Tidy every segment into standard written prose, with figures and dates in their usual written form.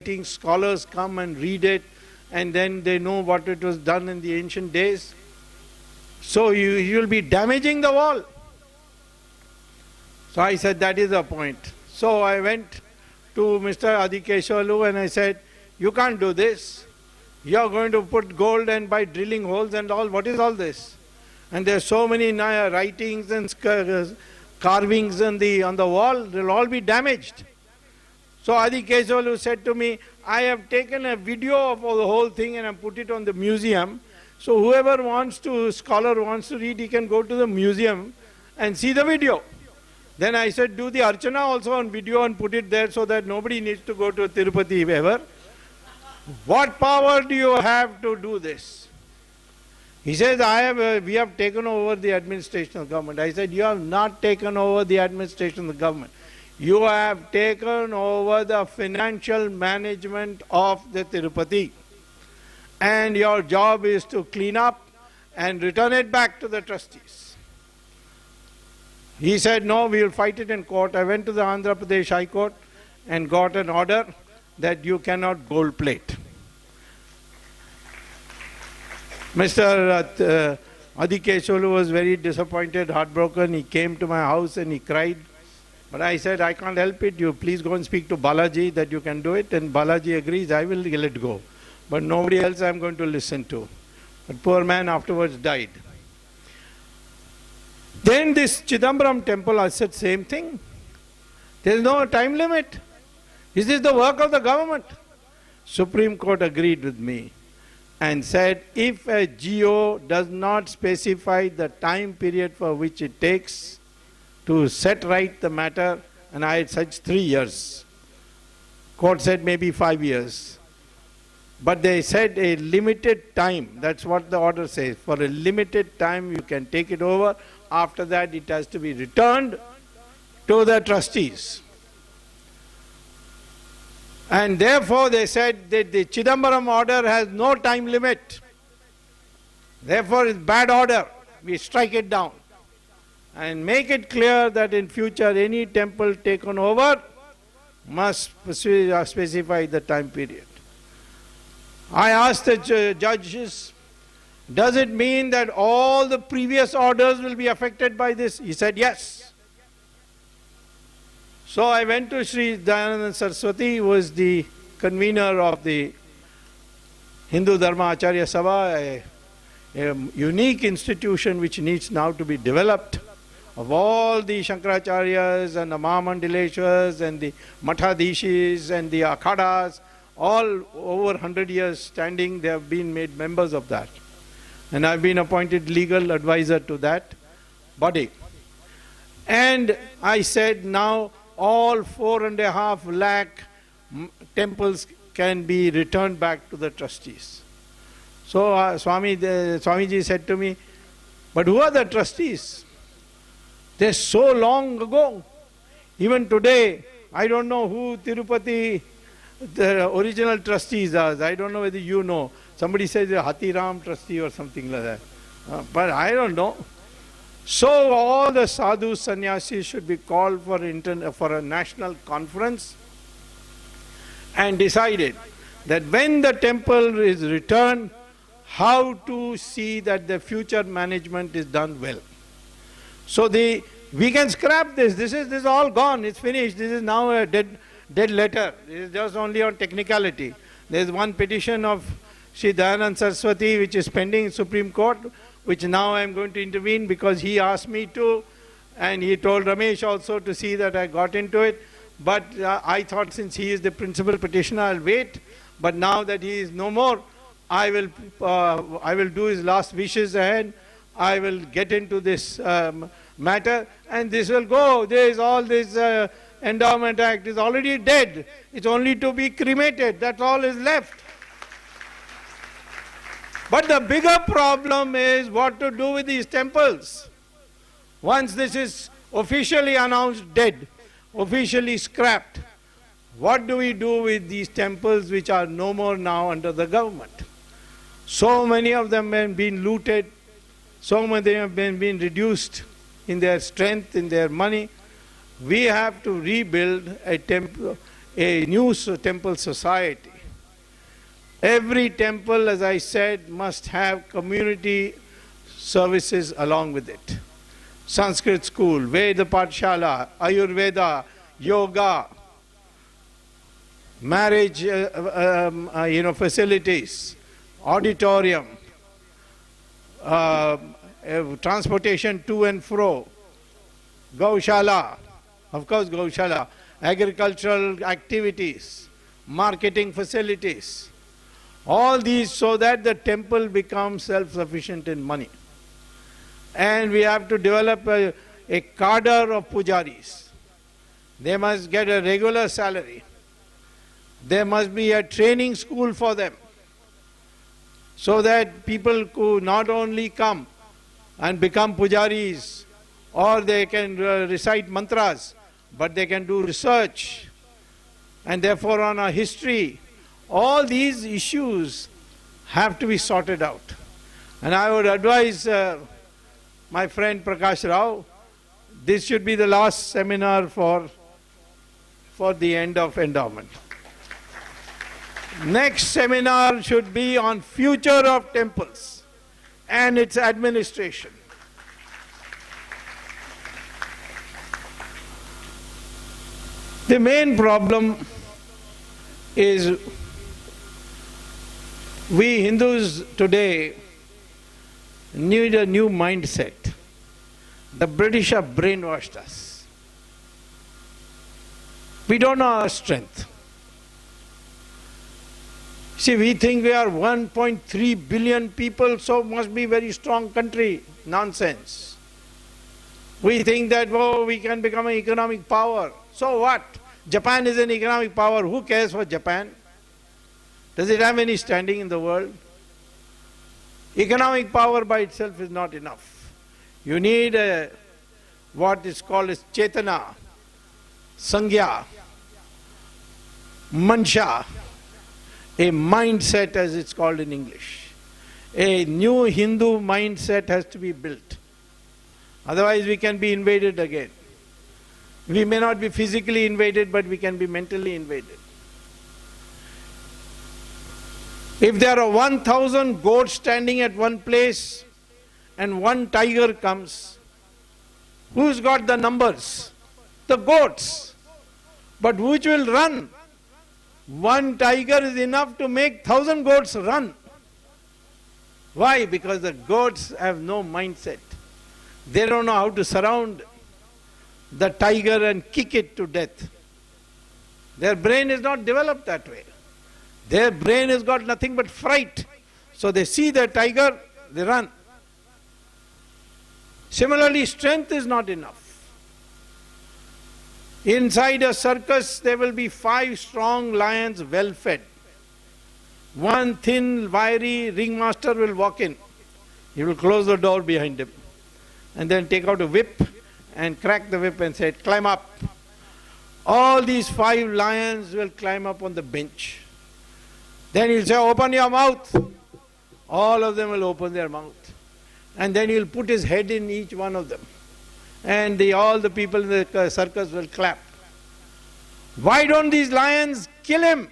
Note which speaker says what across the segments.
Speaker 1: scholars come and read it, and then they know what it was done in the ancient days. So you'll be damaging the wall. So I said, that is the point. So I went to Mr. Adikeshwalu and I said, you can't do this. You're going to put gold and by drilling holes and all. What is all this? And there's so many writings and carvings on the wall. They'll all be damaged. So Adikeshwalu said to me, I have taken a video of the whole thing and I put it on the museum. So whoever scholar wants to read, he can go to the museum and see the video. Then I said, do the Archana also on video and put it there so that nobody needs to go to Tirupati ever. What power do you have to do this? He says, we have taken over the administration of government. I said, you have not taken over the administration of the government. You have taken over the financial management of the Tirupati. And your job is to clean up and return it back to the trustees. He said, no, we will fight it in court. I went to the Andhra Pradesh High Court and got an order that you cannot gold plate. Mr. Adikeshwalu was very disappointed, heartbroken. He came to my house and he cried. But I said, I can't help it. You please go and speak to Balaji that you can do it. And Balaji agrees, I will let go. But nobody else I am going to listen to. But poor man afterwards died. Then this Chidambaram temple, I said, same thing. There is no time limit. Is this the work of the government? Supreme Court agreed with me and said, if a GO does not specify the time period for which it takes to set right the matter, and I had such 3 years. Court said maybe 5 years. But they said a limited time, that's what the order says. For a limited time you can take it over. After that it has to be returned to the trustees. And therefore they said that the Chidambaram order has no time limit. Therefore it's bad order. We strike it down. And make it clear that in future any temple taken over must specify the time period. I asked the judges, does it mean that all the previous orders will be affected by this? He said yes. So I went to Sri Dayananda Saraswati, who was the convener of the Hindu Dharma Acharya Sabha, a unique institution which needs now to be developed. Of all the Shankaracharyas and the Mahamandaleshwars and the Mathadishis and the Akhadas, all over 100 years standing, they have been made members of that. And I've been appointed legal advisor to that body. And I said now all 4.5 lakh temples can be returned back to the trustees. So Swamiji said to me, but who are the trustees? They're so long ago. Even today, I don't know who Tirupati, the original trustees are. I don't know whether you know. Somebody says a Hatiram trustee or something like that. But I don't know. So all the sadhus, sannyasis should be called for a national conference and decided that when the temple is returned, how to see that the future management is done well. So we can scrap this. This is all gone. It's finished. This is now a dead letter. It is just only on technicality. There is one petition of Sri Dayananda Saraswati which is pending in Supreme Court, which now I am going to intervene because he asked me to, and he told Ramesh also to see that I got into it. But I thought since he is the principal petitioner, I'll wait. But now that he is no more, I will do his last wishes ahead. I will get into this matter, and this will go. There is all this Endowment Act is already dead. It's only to be cremated. That's all is left. But the bigger problem is what to do with these temples. Once this is officially announced dead, officially scrapped, what do we do with these temples which are no more now under the government? So many of them have been looted, so many have been reduced in their strength, in their money. We have to rebuild a temple, a new temple society. Every temple, as I said, must have community services along with it. Sanskrit school, Veda Pathshala, Ayurveda, yoga, marriage facilities, auditorium, transportation to and fro, Gaushala, of course Gaushala, agricultural activities, marketing facilities, all these so that the temple becomes self-sufficient in money. And we have to develop a cadre of pujaris. They must get a regular salary. There must be a training school for them, so that people who not only come and become pujaris, or they can recite mantras, but they can do research, and therefore on our history. All these issues have to be sorted out. And I would advise my friend Prakash Rao, this should be the last seminar for the end of endowment. Next seminar should be on future of temples and its administration. The main problem is we Hindus today need a new mindset. The British have brainwashed us. We don't know our strength. See, we think we are 1.3 billion people, so must be very strong country. Nonsense. We think that, oh, we can become an economic power. So what? Japan is an economic power. Who cares for Japan? Does it have any standing in the world? Economic power by itself is not enough. You need what is called as Chetana, Sangya, Mansha, a mindset as it's called in English. A new Hindu mindset has to be built. Otherwise we can be invaded again. We may not be physically invaded, but we can be mentally invaded. If there are 1,000 goats standing at one place and one tiger comes, who's got the numbers? The goats. But which will run? One tiger is enough to make 1,000 goats run. Why? Because the goats have no mindset. They don't know how to surround the tiger and kick it to death. Their brain is not developed that way. Their brain has got nothing but fright. So they see the tiger, they run. Similarly, strength is not enough. Inside a circus, there will be 5 strong lions well fed. One thin, wiry ringmaster will walk in. He will close the door behind him and then take out a whip and crack the whip and say, climb up. All these 5 lions will climb up on the bench. Then he'll say, open your mouth. All of them will open their mouth. And then he'll put his head in each one of them. And all the people in the circus will clap. Why don't these lions kill him?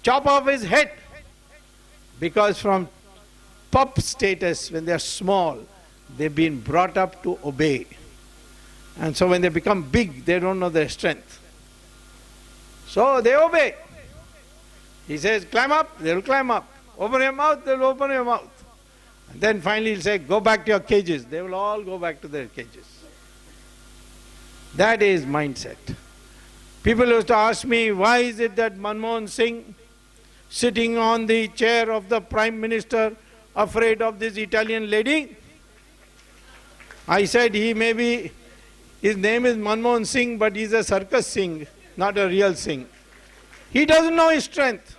Speaker 1: Chop off his head. Because from pup status, when they're small, they've been brought up to obey. And so when they become big, they don't know their strength. So they obey. He says, climb up, they'll climb up. Open your mouth, they'll open your mouth. And then finally he'll say, go back to your cages. They will all go back to their cages. That is mindset. People used to ask me, why is it that Manmohan Singh, sitting on the chair of the Prime Minister, afraid of this Italian lady? I said, he may be, his name is Manmohan Singh, but he's a circus Singh, not a real Singh. He doesn't know his strength.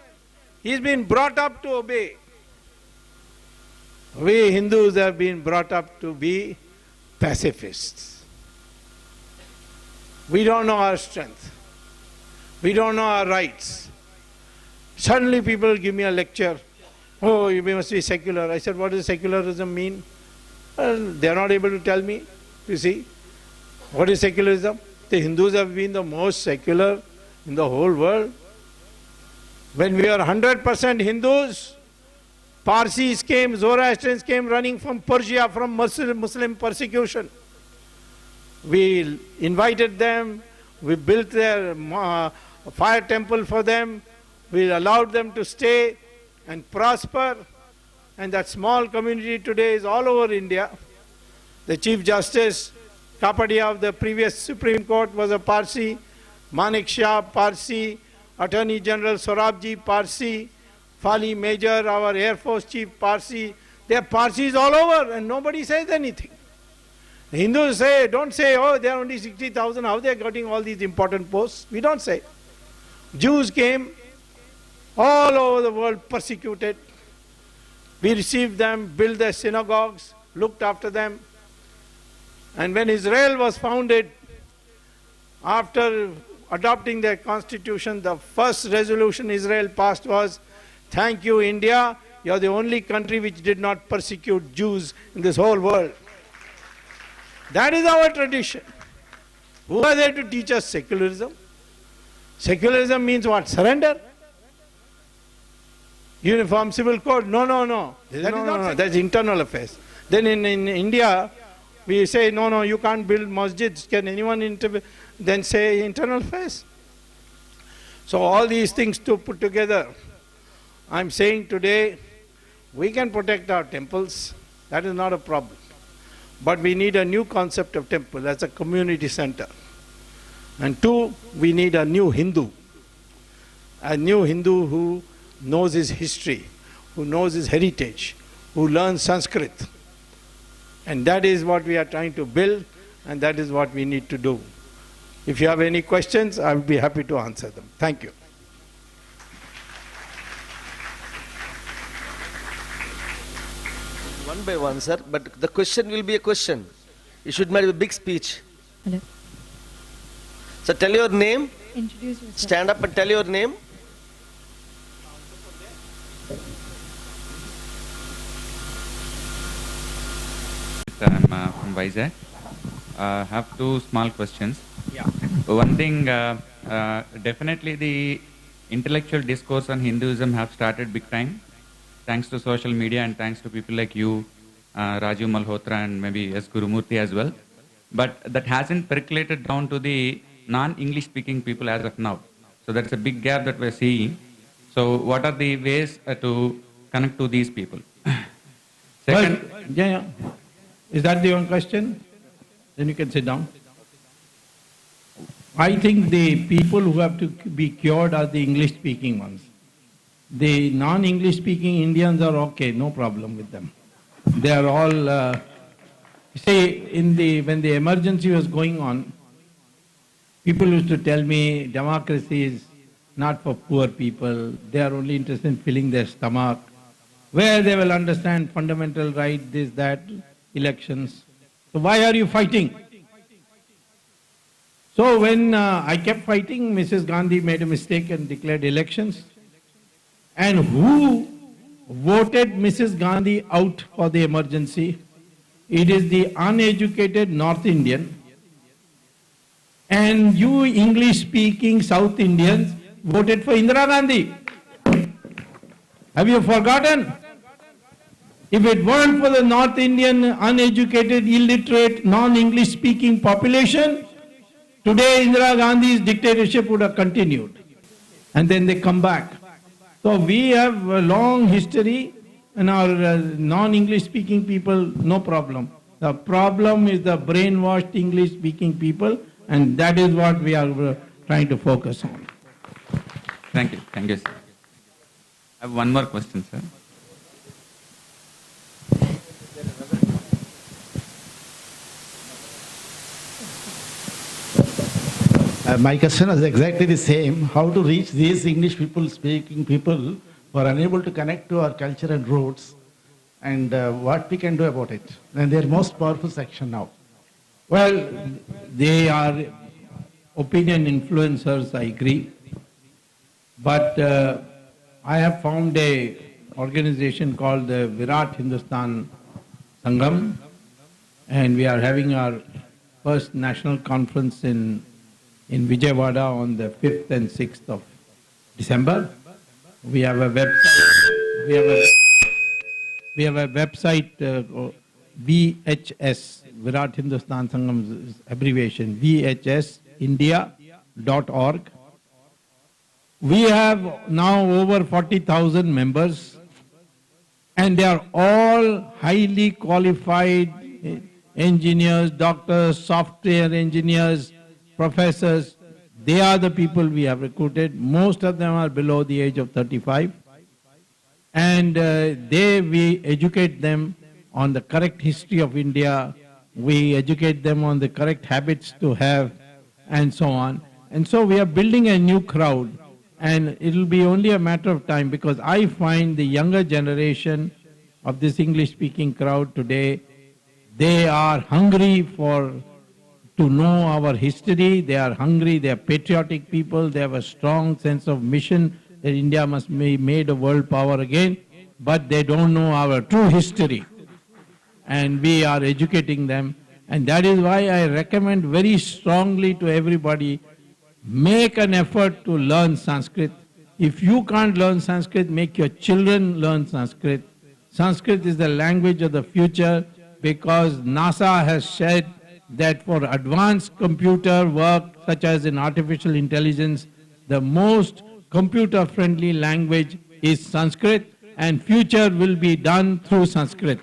Speaker 1: He's been brought up to obey. We Hindus have been brought up to be pacifists. We don't know our strength. We don't know our rights. Suddenly people give me a lecture. Oh, you must be secular. I said, what does secularism mean? Well, they are not able to tell me. You see, what is secularism? the Hindus have been the most secular in the whole world. When we were 100% Hindus, Parsis came, Zoroastrians came running from Persia, from Muslim persecution. We invited them, we built their fire temple for them, we allowed them to stay and prosper, and that small community today is all over India. The Chief Justice Kapadia of the previous Supreme Court was a Parsi, Manik Shah, Parsi, Attorney General Sorabji, Parsi, Fali Major, our Air Force Chief, Parsi. There are Parsis all over and nobody says anything. The Hindus say, don't say, oh, there are only 60,000, how they are getting all these important posts? We don't say. Jews came all over the world, persecuted. We received them, built their synagogues, looked after them. And when Israel was founded, after adopting their constitution, the first resolution Israel passed was, thank you, India, you are the only country which did not persecute Jews in this whole world. That is our tradition. Who are there to teach us secularism? Secularism means what? Surrender? Uniform civil code? No, no, no. That's internal affairs. Then in India, we say, no, you can't build masjids. Can anyone then say internal affairs? So all these things to put together, I'm saying today, we can protect our temples. That is not a problem. But we need a new concept of temple as a community center. And two, we need a new Hindu. A new Hindu who knows his history, who knows his heritage, who learns Sanskrit. And that is what we are trying to build, and that is what we need to do. If you have any questions, I will be happy to answer them. Thank you.
Speaker 2: One by one, sir, but the question will be a question. You should make a big speech.
Speaker 3: Hello.
Speaker 2: So tell your name.
Speaker 3: Introduce yourself.
Speaker 2: Stand up and tell your name.
Speaker 4: I'm from Vizag. I have two small questions.
Speaker 1: Yeah.
Speaker 4: One thing, definitely the intellectual discourse on Hinduism have started big time, thanks to social media and thanks to people like you, Raju Malhotra and maybe S. Gurumurthy as well. But that hasn't percolated down to the non-English speaking people as of now. So that's a big gap that we're seeing. So what are the ways to connect to these people? Second,
Speaker 1: Well, yeah. Is that the one question? Then you can sit down. I think the people who have to be cured are the English-speaking ones. The non-English-speaking Indians are okay, no problem with them. They are all, when the emergency was going on, people used to tell me democracy is not for poor people, they are only interested in filling their stomach, where they will understand fundamental right, this, that, elections. So why are you fighting? So when I kept fighting, Mrs. Gandhi made a mistake and declared elections. And who voted Mrs. Gandhi out for the emergency? It is the uneducated North Indian. And you English-speaking South Indians voted for Indira Gandhi. Have you forgotten? If it weren't for the North Indian uneducated, illiterate, non-English speaking population, today Indira Gandhi's dictatorship would have continued. And then they come back. So we have a long history, and our non-English speaking people, no problem. The problem is the brainwashed English speaking people, and that is what we are trying to focus on.
Speaker 4: thank you, sir. I have one more question, sir.
Speaker 5: My question is exactly the same. How to reach these English speaking people who are unable to connect to our culture and roots, and what we can do about it. And their most powerful section now.
Speaker 1: Well, they are opinion influencers, I agree. But I have found a organization called the Virat Hindustan Sangam, and we are having our first national conference in in Vijayawada on the 5th and 6th of December. We have a website. We have a website, VHS, Virat Hindustan Sangam's abbreviation, vhsindia.org. We have now over 40,000 members, and they are all highly qualified engineers, doctors, software engineers, professors. They are the people we have recruited. Most of them are below the age of 35. And we educate them on the correct history of India. We educate them on the correct habits to have, and so on. And so we are building a new crowd. And it will be only a matter of time, because I find the younger generation of this English-speaking crowd today, they are hungry to know our history. They are hungry. They are patriotic people. They have a strong sense of mission that India must be made a world power again. But they don't know our true history. And we are educating them. And that is why I recommend very strongly to everybody, make an effort to learn Sanskrit. If you can't learn Sanskrit, make your children learn Sanskrit. Sanskrit is the language of the future, because NASA has said that for advanced computer work, such as in artificial intelligence, the most computer-friendly language is Sanskrit, and future will be done through Sanskrit.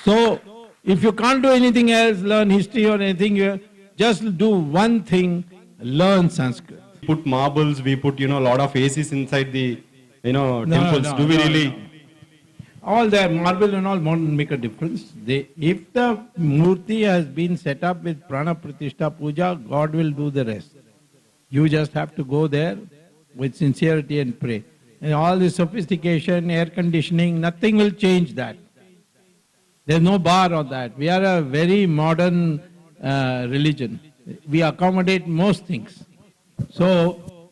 Speaker 1: So, if you can't do anything else, learn history or anything, just do one thing, learn Sanskrit.
Speaker 3: We put marbles, we put, a lot of ACs inside the, temples. Do we really?
Speaker 1: All that marble and all won't make a difference. If the murti has been set up with prana pratishtha puja, God will do the rest. You just have to go there with sincerity and pray. And all this sophistication, air conditioning, nothing will change that. There's no bar on that. We are a very modern religion. We accommodate most things. So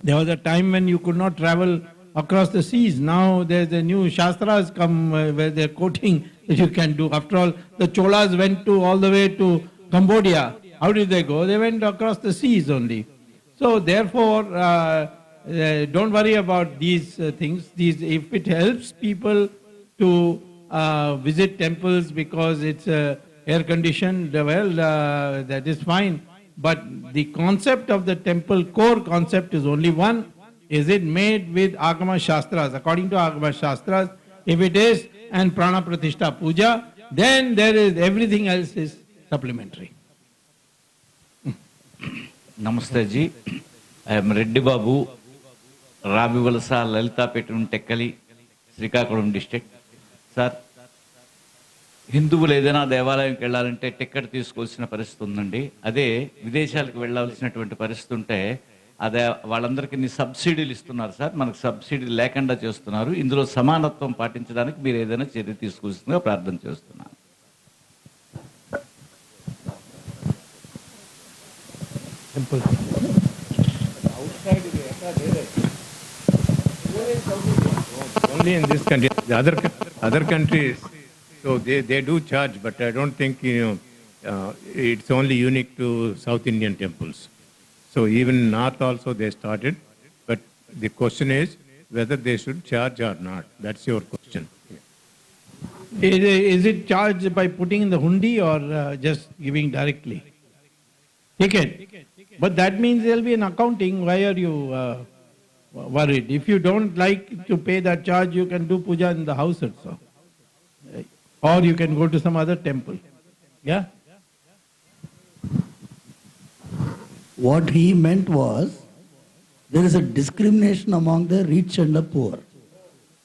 Speaker 1: there was a time when you could not travel across the seas. Now there's a new Shastras come where they're quoting that you can do. After all, the Cholas went all the way to Cambodia. How did they go? They went across the seas only. So therefore, don't worry about these things. If it helps people to visit temples because it's air conditioned, well, that is fine. But the concept of the temple, core concept, is only one. Is it made with Agama Shastras? According to Agama Shastras, if it is, and Prana Pratishtha Puja, then there is everything else is supplementary.
Speaker 6: Namaste ji. I am Reddy Babu, Ravivalasa, Lalitapetrum, Tekkali, Srikakulam district. Sir, హిందువులు ఏదైనా దేవాలయంకి వెళ్ళాలంటే ticket తీసుకోవాల్సిన పరిస్థితి ఉందండి. అదే విదేశాలకు వెళ్ళాల్సినటువంటి పరిస్థితి ఉంటే అదే వాళ్ళందరికీ సబ్సిడీలు ఇస్తున్నారు సార్. మనకు సబ్సిడీ లేకుండా చేస్తున్నారు. ఇందులో సమానత్వం పాటించడానికి మీరు ఏదైనా చర్య తీసుకోవాల్సిందిగా ప్రార్థన చేస్తున్నాను.
Speaker 7: Only in this country. The other countries, so they do charge, but I don't think it's only unique to South Indian temples. So even North also they started, but the question is whether they should charge or not. That's your question.
Speaker 1: Is it charged by putting in the hundi or just giving directly? Ticket. But that means there will be an accounting. Why are you worried? If you don't like to pay that charge, you can do puja in the house also. Or you can go to some other temple. Yeah?
Speaker 8: What he meant was, there is a discrimination among the rich and the poor.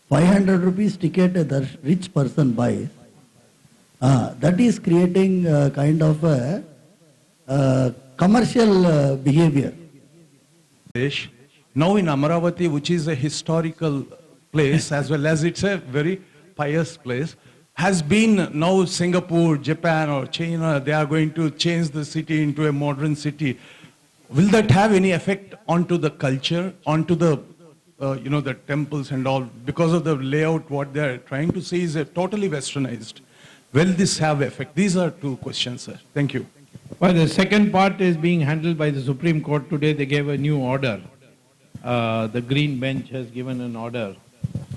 Speaker 8: 500 rupees ticket a rich person buys, that is creating kind of a commercial behavior.
Speaker 9: Now in Amaravati, which is a historical place as well as it's a very pious place, has been now Singapore, Japan or China, they are going to change the city into a modern city. Will that have any effect onto the culture, onto the, the temples and all? Because of the layout, what they are trying to say is totally westernized. Will this have effect? These are two questions, sir. Thank you.
Speaker 1: Well, the second part is being handled by the Supreme Court. Today they gave a new order. The Green Bench has given an order.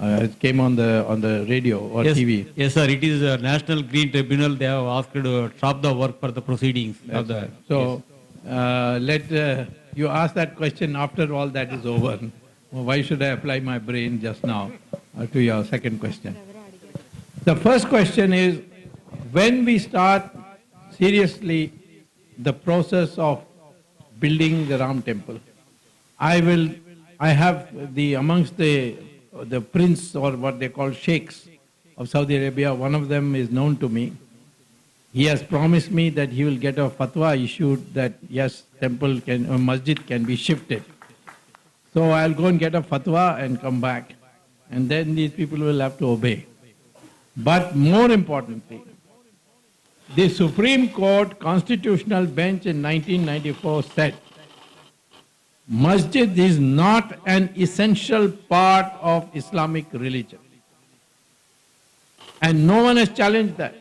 Speaker 1: It came on the radio or
Speaker 10: Yes,
Speaker 1: TV.
Speaker 10: yes, sir. It is a National Green Tribunal. They have asked to stop the work for the proceedings of the.
Speaker 1: Right. So let you ask that question after all that is over. Why should I apply my brain just now to your second question? The first question is, when we start seriously the process of building the Ram temple, I have amongst the prince, or what they call sheikhs of Saudi Arabia, one of them is known to me. He has promised me that he will get a fatwa issued that yes, masjid can be shifted. So I'll go and get a fatwa and come back, and then these people will have to obey. But more importantly, the Supreme Court Constitutional Bench in 1994 said, masjid is not an essential part of Islamic religion. And no one has challenged that.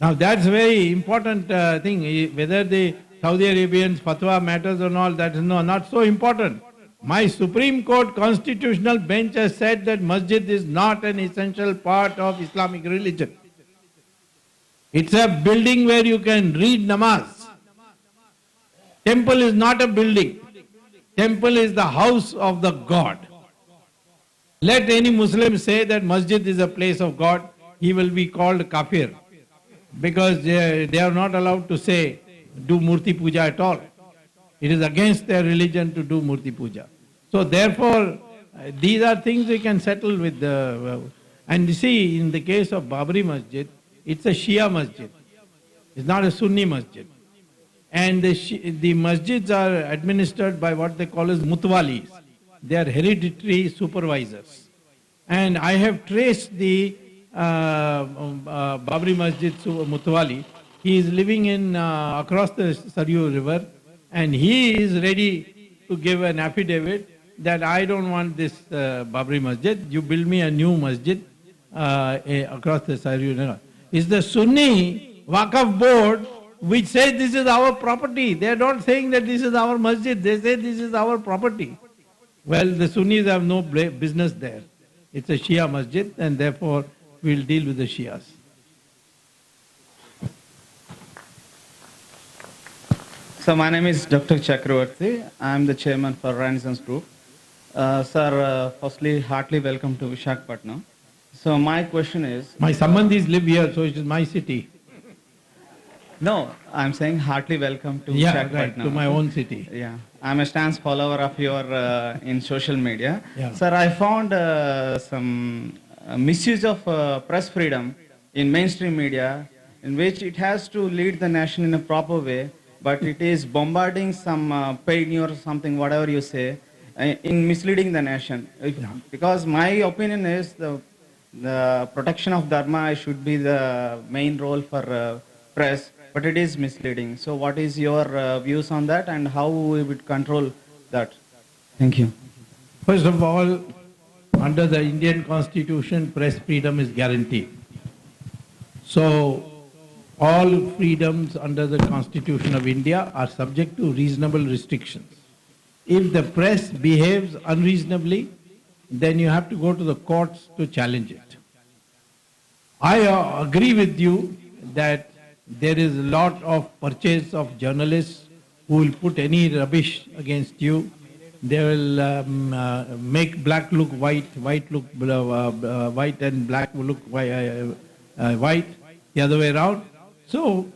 Speaker 1: Now that's a very important thing. Whether the Saudi Arabians fatwa matters or not, that is not so important. My Supreme Court Constitutional Bench has said that masjid is not an essential part of Islamic religion. It's a building where you can read namaz. Temple is not a building. Temple is the house of the God. Let any Muslim say that masjid is a place of God, he will be called kafir, because they are not allowed to say do murti puja at all. It is against their religion to do murti puja. So therefore, these are things we can settle with the... and you see, in the case of Babri Masjid, it's a Shia masjid. It's not a Sunni masjid. And the masjids are administered by what they call as mutwalis. They are hereditary supervisors. And I have traced the Babri Masjid mutwali. He is living in across the Saryu River, and he is ready to give an affidavit that I don't want this Babri Masjid. You build me a new masjid across the Saryu River. It's the Sunni Waqf board which says this is our property. They are not saying that this is our masjid. They say this is our property. Well, the Sunnis have no business there. It's a Shia masjid, and therefore we'll deal with the Shias.
Speaker 11: So my name is Dr. Chakravarti. I am the chairman for Renaissance Group. Sir, firstly, heartily welcome to Visakhapatnam. So my question is...
Speaker 1: My sambandhis live here, so it is my city.
Speaker 11: No, I'm saying heartily welcome to
Speaker 1: Visakhapatnam.
Speaker 11: Visakhapatnam.
Speaker 1: Right, to my own city.
Speaker 11: Yeah, I'm a stance follower of your in social media.
Speaker 1: Yeah.
Speaker 11: Sir, I found some misuse of press freedom in mainstream media, in which it has to lead the nation in a proper way, but it is bombarding some paid news or something, whatever you say, in misleading the nation. Because my opinion is the protection of Dharma should be the main role for press, but it is misleading. So what is your views on that, and how we would control that? Thank you.
Speaker 1: First of all, under the Indian Constitution, press freedom is guaranteed. So all freedoms under the Constitution of India are subject to reasonable restrictions. If the press behaves unreasonably, then you have to go to the courts to challenge it. I agree with you that there is a lot of purchase of journalists who will put any rubbish against you. They will make black look white, white look white, and black look white, the other way around. So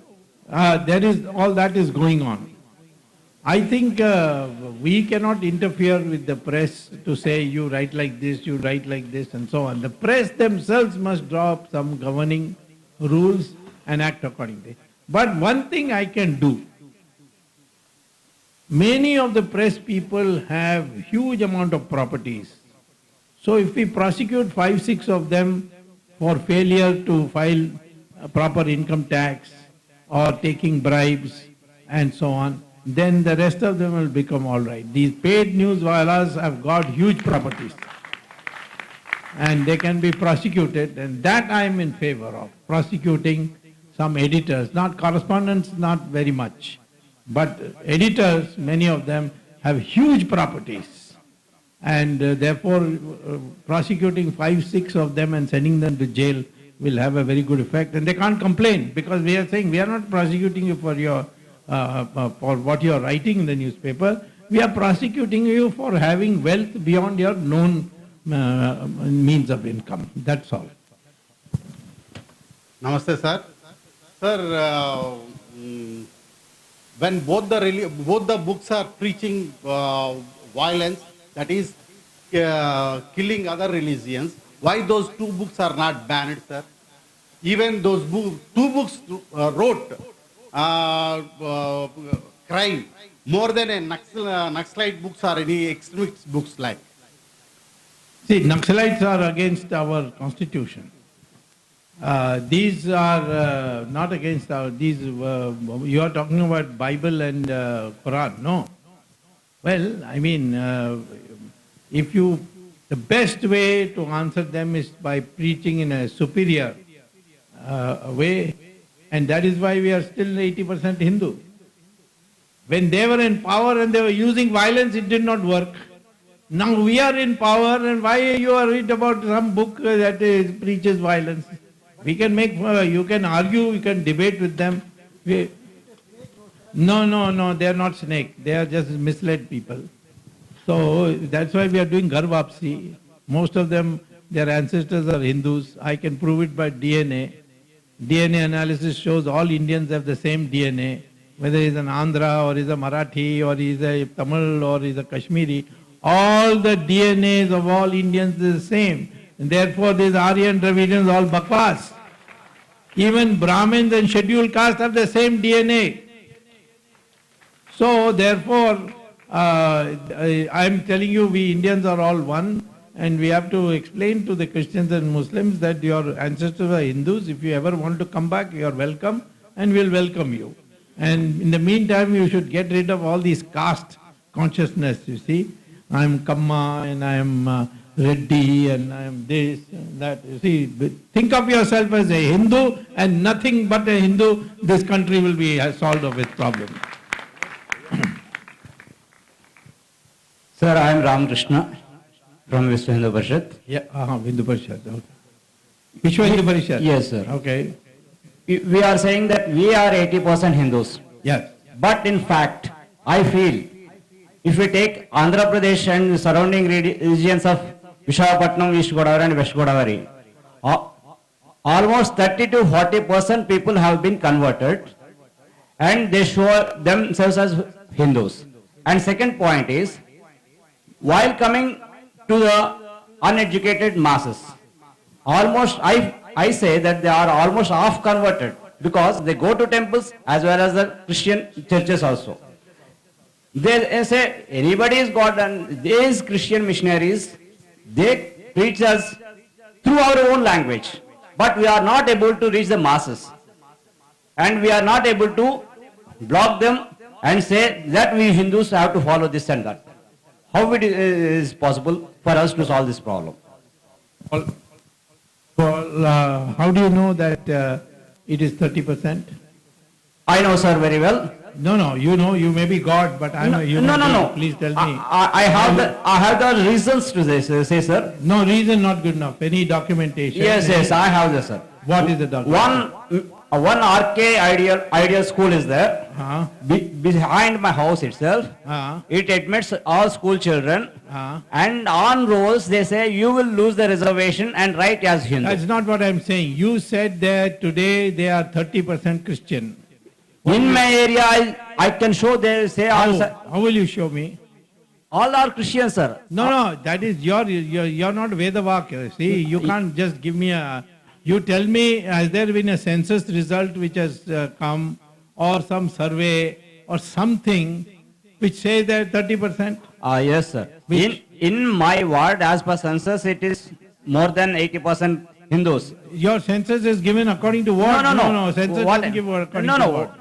Speaker 1: there is all that is going on. I think we cannot interfere with the press to say you write like this, you write like this, and so on. The press themselves must draw up some governing rules and act accordingly. But one thing I can do, many of the press people have huge amount of properties. So if we prosecute 5-6 of them for failure to file a proper income tax or taking bribes and so on, then the rest of them will become all right. These paid news wallahs have got huge properties, and they can be prosecuted, and that I am in favor of, prosecuting some editors, not correspondents, not very much, but editors, many of them have huge properties, and therefore prosecuting 5, 6 of them and sending them to jail will have a very good effect, and they can't complain because we are saying we are not prosecuting you for your for what you are writing in the newspaper. We are prosecuting you for having wealth beyond your known means of income. That's all.
Speaker 12: Namaste, sir. Sir, when both the books are preaching violence, that is killing other religions, why those 2 books are not banned, sir? Even those 2 books wrote crime more than a Naxalite books or any extremist books like.
Speaker 1: See, Naxalites are against our constitution. These are not against our, these, you are talking about Bible and Quran, no? Well, I mean, if you, the best way to answer them is by preaching in a superior way, and that is why we are still 80% Hindu. When they were in power and they were using violence, it did not work. Now we are in power, and why you are read about some book that preaches violence? We can make, you can argue, you can debate with them. No, they are not snake. They are just misled people. So that's why we are doing Garvapsi. Most of them, their ancestors are Hindus. I can prove it by DNA. DNA analysis shows all Indians have the same DNA. Whether he's an Andhra or he's a Marathi or he's a Tamil or he's a Kashmiri, all the DNAs of all Indians is the same. And therefore these Aryan Dravidians all bakwas. Even Brahmins and scheduled caste have the same DNA. So therefore, I am telling you, we Indians are all one, and we have to explain to the Christians and Muslims that your ancestors are Hindus. If you ever want to come back, you are welcome, and we will welcome you. And in the meantime, you should get rid of all these caste consciousness, you see. I am Kamma, and I am Reddy, and I am this and that. You see, think of yourself as a Hindu and nothing but a Hindu. This country will be solved of its problem.
Speaker 13: Sir, I am Ramakrishna from Vishwa Hindu Parishad.
Speaker 1: Yeah, Hindu Parishad. Okay. Vishwa Hindu Parishad?
Speaker 13: Yes, sir.
Speaker 1: Okay.
Speaker 13: We are saying that we are 80% Hindus.
Speaker 1: Yes.
Speaker 13: But in fact, I feel if we take Andhra Pradesh and the surrounding regions of Visakhapatnam, East Godavari and West Godavari, almost 30 to 40% people have been converted and they show themselves as Hindus. And second point is, while coming to the uneducated masses, almost I say that they are almost half converted because they go to temples as well as the Christian churches also. They say anybody is God, and these Christian missionaries, they preach us through our own language, but we are not able to reach the masses, and we are not able to block them and say that we Hindus have to follow this and that. How it is possible for us to solve this problem?
Speaker 1: Well, how do you know that it is 30%?
Speaker 13: I know, sir, very well.
Speaker 1: No, you know, you may be God, but I know you know.
Speaker 13: No.
Speaker 1: Please tell me.
Speaker 13: I have the reasons to this, say, sir.
Speaker 1: No, reason not good enough. Any documentation?
Speaker 13: Yes, I have this, sir.
Speaker 1: What is the documentation?
Speaker 13: One RK ideal school is there. Behind my house itself. It admits all school children. And on rolls they say you will lose the reservation and write as Hindu.
Speaker 1: That's not what I'm saying. You said that today they are 30% Christian.
Speaker 13: In my area, I can show they say all.
Speaker 1: How will you show me?
Speaker 13: All are Christians, sir.
Speaker 1: No, that is you're not Vedavak. See, you can't just give me a. You tell me, has there been a census result which has come, or some survey, or something which says that 30%?
Speaker 13: Yes, sir. In my ward, as per census, it is more than 80% Hindus.
Speaker 1: Your census is given according to what?
Speaker 13: No.
Speaker 1: Census doesn't give according to what?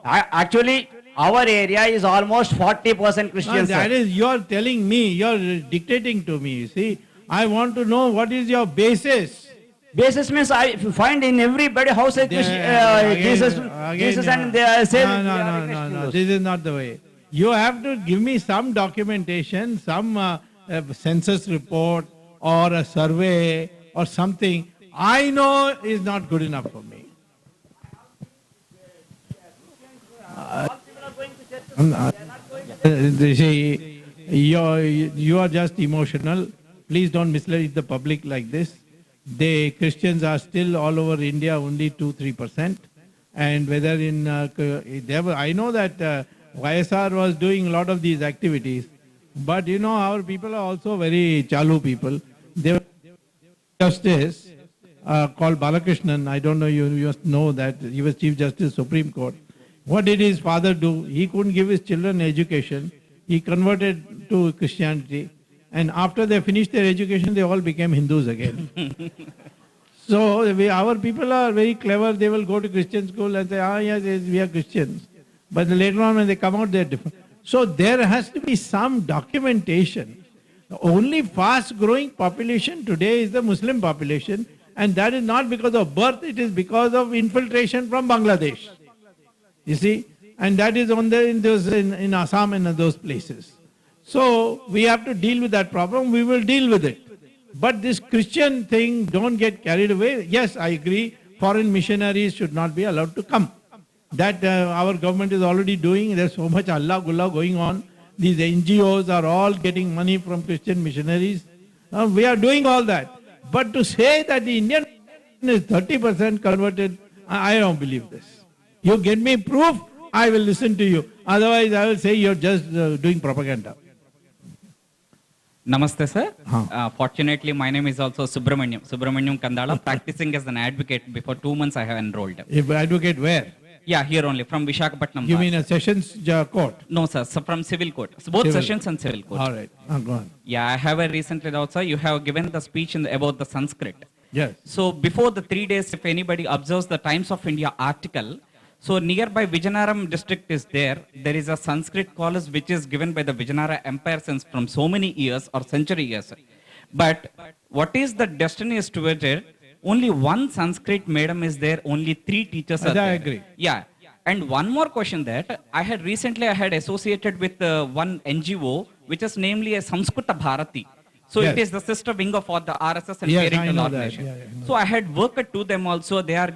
Speaker 13: Actually, our area is almost 40% Christian.
Speaker 1: No, that is, you're telling me, you're dictating to me, you see. I want to know what is your basis.
Speaker 13: Basis means if you find in everybody house like Jesus and they say
Speaker 1: No. This is not the way. You have to give me some documentation, some census report or a survey or something. I know is not good enough for me. You are just emotional. Please don't mislead the public like this. The Christians are still all over India only 2-3%. And whether I know that YSR was doing a lot of these activities, but you know our people are also very chalu people. They were justice called Balakrishnan. I don't know, you know that he was Chief Justice Supreme Court. What did his father do? He couldn't give his children education. He converted to Christianity. And after they finished their education, they all became Hindus again. So our people are very clever. They will go to Christian school and say, yes, we are Christians. But later on when they come out, they are different. So there has to be some documentation. The only fast-growing population today is the Muslim population. And that is not because of birth, it is because of infiltration from Bangladesh. You see? And that is in Assam and those places. So we have to deal with that problem. We will deal with it. But this Christian thing, don't get carried away. Yes, I agree. Foreign missionaries should not be allowed to come. That our government is already doing. There's so much Allah Gullah going on. These NGOs are all getting money from Christian missionaries. We are doing all that. But to say that the Indian is 30% converted, I don't believe this. You get me proof, I will listen to you. Otherwise, I will say you're just doing propaganda.
Speaker 14: Namaste, sir. Fortunately, my name is also Subramaniam Kandala, practicing as an advocate. Before 2 months, I have enrolled.
Speaker 1: Advocate where?
Speaker 14: Yeah, here only, from Visakhapatnam.
Speaker 1: You mean a sessions court?
Speaker 14: No, sir, so from civil court. So both sessions and civil court.
Speaker 1: All right, go on.
Speaker 14: Yeah, I have a recently also, you have given the speech about the Sanskrit.
Speaker 1: Yes.
Speaker 14: So before the 3 days, if anybody observes the Times of India article, so nearby Vijayanaram district is there is a Sanskrit college which is given by the Vijayanagara Empire since from so many years or century years. But what is the destiny is towards it? Only one Sanskrit madam is there, only 3 teachers are there.
Speaker 1: I agree.
Speaker 14: Yeah. And one more question that I had associated with one NGO which is namely a Samskrita Bharati. So
Speaker 1: yes.
Speaker 14: It is the sister wing of all the RSS and
Speaker 1: yes,
Speaker 14: parental organization. So I had worked to them also. They are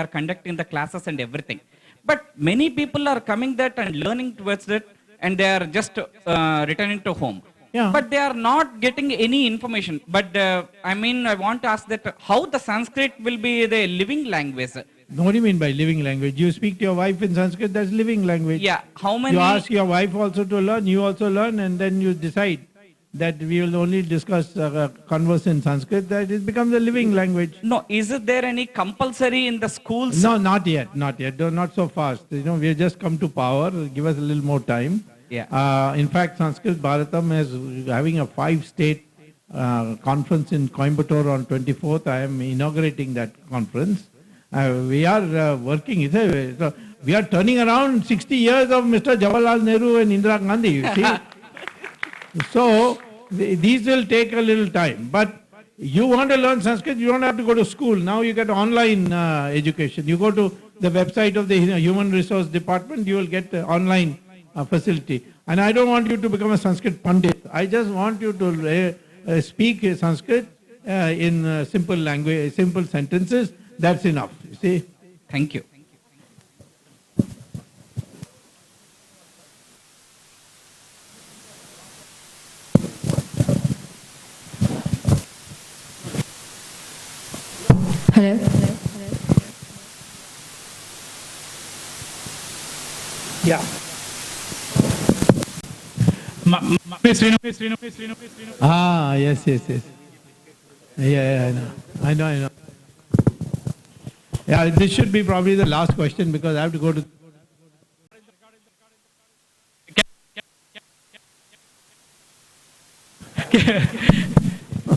Speaker 14: conducting the classes and everything. But many people are coming that and learning towards that, and they are just returning to home.
Speaker 1: Yeah.
Speaker 14: But they are not getting any information. But I want to ask that how the Sanskrit will be the living language.
Speaker 1: What do you mean by living language? You speak to your wife in Sanskrit, that's living language.
Speaker 14: Yeah. How many?
Speaker 1: You ask your wife also to learn, you also learn, and then you decide that we will only discuss, converse in Sanskrit, that it becomes a living language.
Speaker 14: No, is there any compulsory in the schools?
Speaker 1: No, not yet. Not so fast. We have just come to power. Give us a little more time.
Speaker 14: Yeah.
Speaker 1: In fact, Sanskrit Bharatam is having a 5-state conference in Coimbatore on 24th. I am inaugurating that conference. We are working. We are turning around 60 years of Mr. Jawaharlal Nehru and Indira Gandhi, you see. So, these will take a little time. But you want to learn Sanskrit, you don't have to go to school. Now you get online education. You go to the website of the Human Resource Department, you will get online facility. And I don't want you to become a Sanskrit Pandit. I just want you to speak Sanskrit in simple language, simple sentences. That's enough, you see.
Speaker 14: Thank you.
Speaker 15: Hello.
Speaker 1: Yeah. Yes. Yeah, I know. Yeah, this should be probably the last question because I have to go to...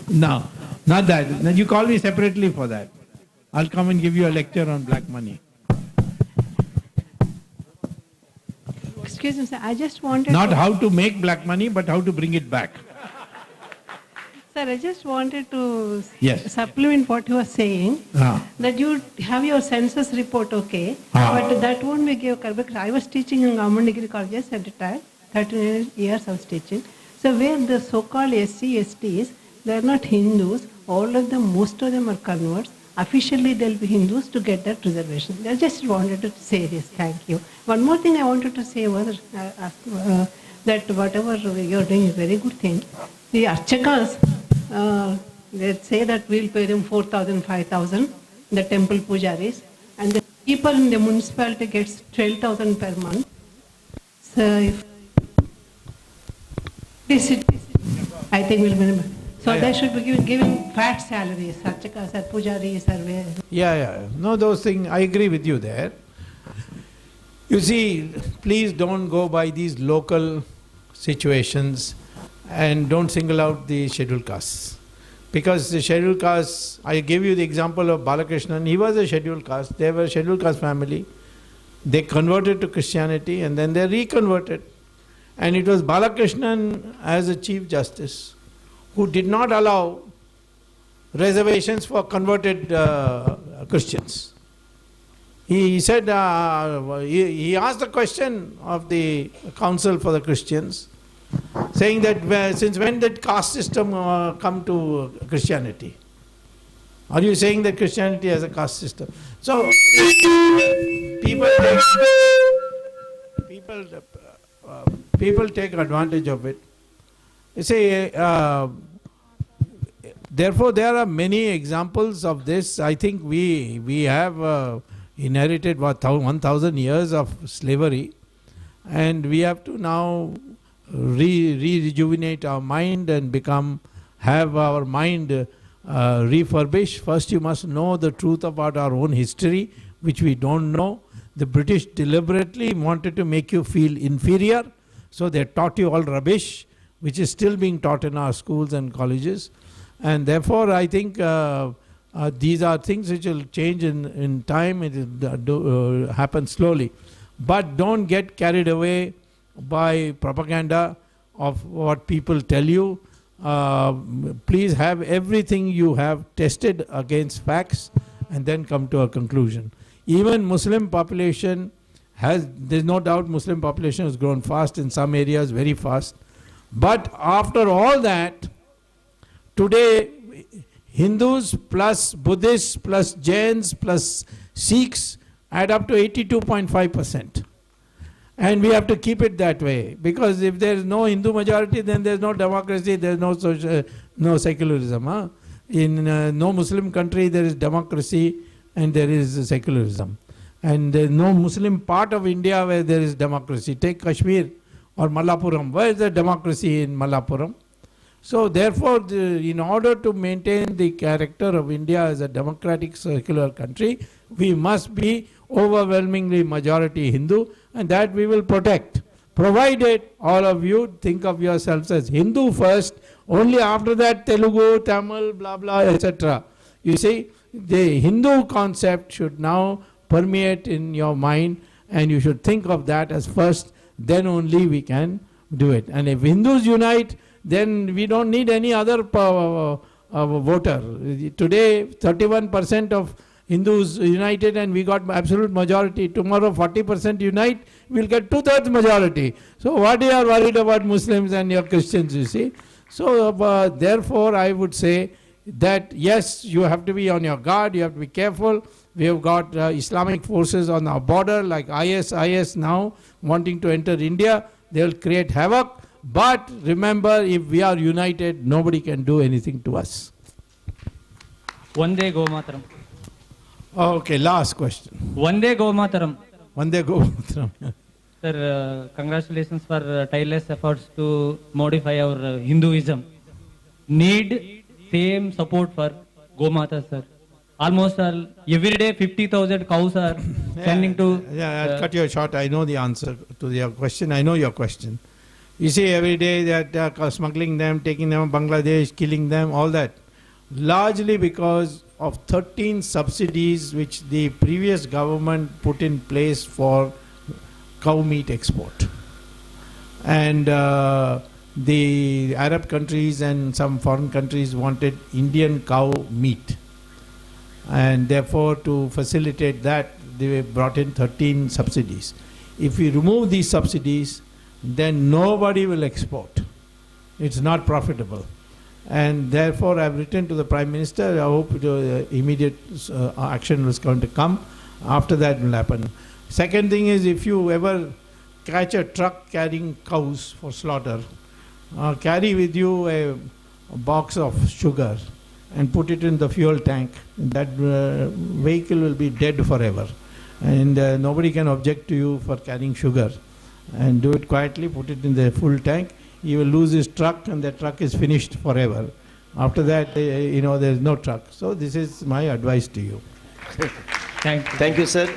Speaker 1: No, not that. You call me separately for that. I'll come and give you a lecture on black money.
Speaker 15: Excuse me, sir. I just wanted
Speaker 1: Not how to make black money, but how to bring it back.
Speaker 15: Sir, I just wanted to
Speaker 5: Yes.
Speaker 15: supplement what you were saying. That you have your census report, okay, but that won't be given because I was teaching in government degree colleges at the time, 13 years I was teaching. So where the so-called SC, STs, they are not Hindus. All of them, most of them are converts. Officially, they'll be Hindus to get that reservation. I just wanted to say this. Thank you. One more thing I wanted to say was that whatever you're doing is a very good thing. The Archakas, they say that we'll pay them 4,000, 5,000, the temple pujaris, and the people in the municipality gets 12,000 per month. So if this, I think will be. So they should be giving fat salaries, Archakas or pujaris or where.
Speaker 1: Yeah. No, those things, I agree with you there. You see, please don't go by these local situations and don't single out the scheduled castes. Because the scheduled castes, I gave you the example of Balakrishnan, he was a scheduled caste, they were a scheduled caste family. They converted to Christianity and then they reconverted. And it was Balakrishnan as a Chief Justice who did not allow reservations for converted Christians. He said, he asked the question of the Council for the Christians, saying that since when did caste system come to Christianity? Are you saying that Christianity has a caste system? So, people take advantage of it. You see, therefore there are many examples of this. I think we have inherited 1,000 years of slavery, and we have to now rejuvenate our mind and have our mind refurbished. First you must know the truth about our own history, which we don't know. The British deliberately wanted to make you feel inferior, so they taught you all rubbish, which is still being taught in our schools and colleges. And therefore I think these are things which will change in time. It will happen slowly. But don't get carried away by propaganda of what people tell you. Please have everything you have tested against facts and then come to a conclusion. Even Muslim population there's no doubt Muslim population has grown fast in some areas, very fast. But after all that, today Hindus plus Buddhists plus Jains plus Sikhs add up to 82.5%. And we have to keep it that way, because if there is no Hindu majority, then there is no democracy, there is no secularism. Huh? In no Muslim country there is democracy and there is secularism. And there is no Muslim part of India where there is democracy. Take Kashmir or Malappuram. Where is the democracy in Malappuram? So therefore, in order to maintain the character of India as a democratic secular country, we must be overwhelmingly majority Hindu, and that we will protect. Provided all of you think of yourselves as Hindu first, only after that Telugu, Tamil, blah blah, etc. You see, the Hindu concept should now permeate in your mind, and you should think of that as first, then only we can do it. And if Hindus unite, then we don't need any other voter. Today 31% of Hindus united and we got absolute majority. Tomorrow 40% unite, we'll get 2/3 majority. So what you are worried about Muslims and your Christians, you see? So therefore I would say that yes, you have to be on your guard, you have to be careful. We have got Islamic forces on our border like IS now wanting to enter India. They will create havoc. But remember, if we are united, nobody can do anything to us.
Speaker 16: Vande Gomataram.
Speaker 1: Okay, last question.
Speaker 16: Vande Gomataram.
Speaker 1: Vande Gomataram.
Speaker 16: Sir, congratulations for tireless efforts to modify our Hinduism. Need same support for Gomata, sir. Almost every day 50,000 cows are sending to...
Speaker 1: Yeah, I'll cut you short. I know the answer to your question. I know your question. You see, every day that smuggling them, taking them to Bangladesh, killing them, all that. Largely because of 13 subsidies which the previous government put in place for cow meat export. And the Arab countries and some foreign countries wanted Indian cow meat. And therefore, to facilitate that, they brought in 13 subsidies. If we remove these subsidies, then nobody will export. It's not profitable. And therefore, I've written to the Prime Minister. I hope immediate action is going to come. After that will happen. Second thing is, if you ever catch a truck carrying cows for slaughter, carry with you a box of sugar and put it in the fuel tank. That vehicle will be dead forever. And nobody can object to you for carrying sugar. And do it quietly, put it in the full tank. He will lose his truck and the truck is finished forever. After that, there is no truck. So this is my advice to you.
Speaker 2: Thank you, sir.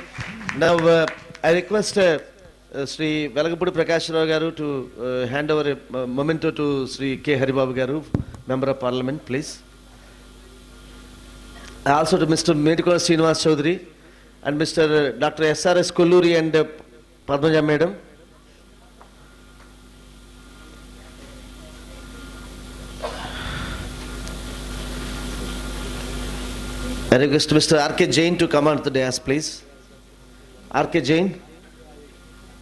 Speaker 2: Now, I request Sri Velagapudi Prakash Rao Garu to hand over a memento to Sri K. Haribabu Garu, Member of Parliament, please. Also to Mr. Medikola Srinivas Chaudhary and Mr. Dr. S.R.S. Kolluri and Padmaja Madam. I request Mr. R.K. Jain to come on to the dais, please. R.K. Jain,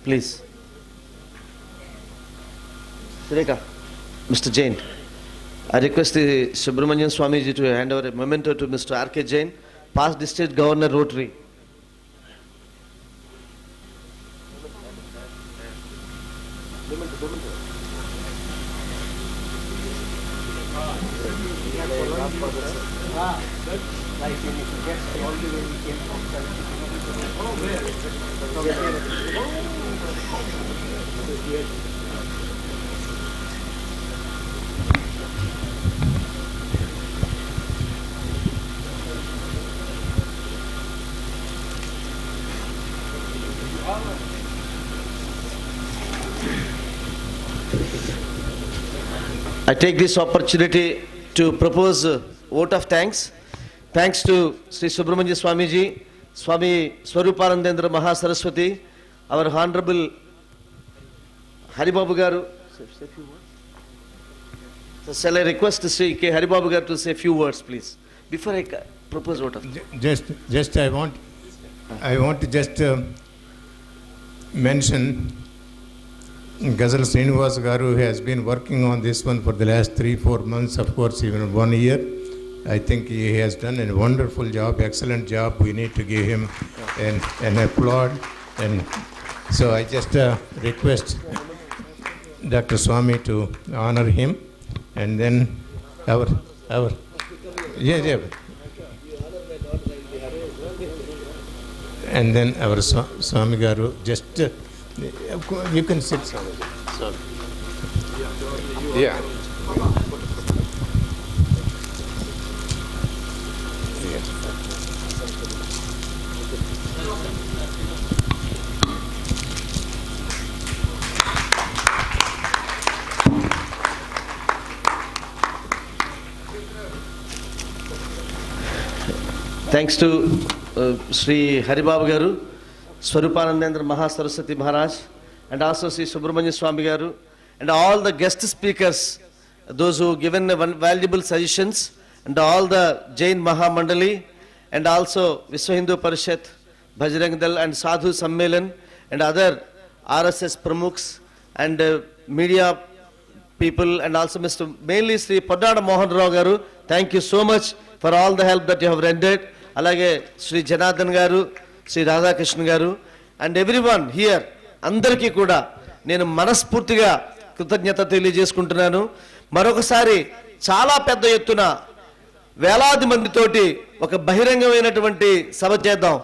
Speaker 2: please. Sureka, Mr. Jain. I request the Subramanian Swamiji to hand over a memento to Mr. R.K. Jain, past District Governor Rotary. I take this opportunity to propose a vote of thanks. Thanks to Sri Subramanya Swamiji, Swami Swarupanandendra Mahasaraswati, our Honorable Haribabu Garu. So shall I request Sri K. Haribabu Garu to say a few words, please, before I propose vote of thanks.
Speaker 7: I want to just mention Ghazal Srinivas Garu has been working on this one for the last 3-4 months, of course, even 1 year. I think he has done a wonderful job, excellent job. We need to give him an applaud. And so I just request Dr. Swami to honor him. And then and then our Swami Garu, just you can sit. Sorry. Yeah.
Speaker 2: Thanks to Sri Haribabu Garu, Swarupanandendra Mahasaraswati Maharaj, and also Sri Subramanya Swami Garu, and all the guest speakers, those who given valuable suggestions, and all the Jain Mahamandali, and also Vishwa Hindu Parishad, Bajrang Dal, and Sadhu Sammelan, and other RSS Pramukhs, and media people, and also mainly Sri Padnada Mohan Rao Garu. Thank you so much for all the help that you have rendered. Alage Sri Janardhan Garu, Sri Radhakrishnan Garu, and everyone here, andarki kuda nenu manaspurtiga కృతజ్ఞత తెలియజేసుకుంటున్నాను. మరొకసారి చాలా పెద్ద ఎత్తున వేలాది మందితోటి ఒక బహిరంగమైనటువంటి సభ చేద్దాం.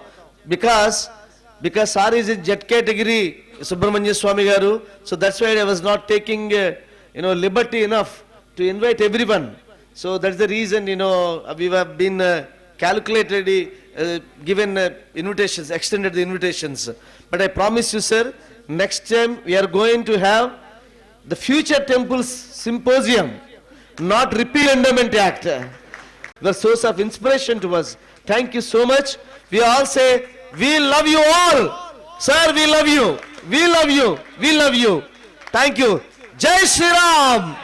Speaker 2: Because sir is in Z category Subrahmanya Swamy గారు. So that's why I was not taking liberty enough to invite everyone. So that's the reason we have been calculated, given invitations, extended the invitations. But I promise you, sir, next time we are going to have the Future Temples Symposium, not Repeal Endowment Act. The source of inspiration to us. Thank you so much. We all say, we love you all. Sir, we love you. We love you. We love you. Thank you. Jai Shri Ram!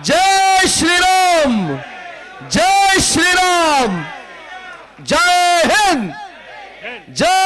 Speaker 2: Jai Shri Ram! Jai Shri Ram! Jai Hind! Jai